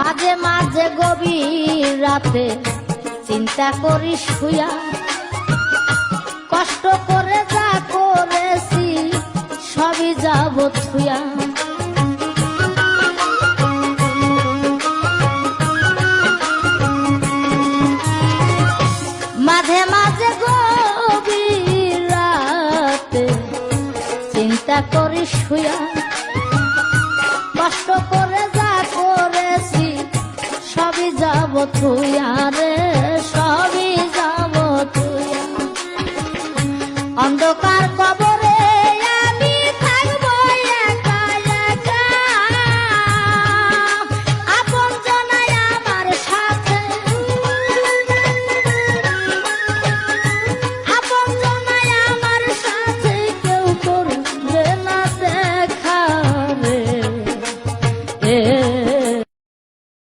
মাঝে মাঝে গভীর রাতে চিন্তা করি শুয়া, কষ্ট করে যা করেছি সবই যাব থুয়া। মাঝে মাঝে গভীর রাতে চিন্তা করি শুয়া, কষ্ট করে যা করেছি সবই যাব থুয়া।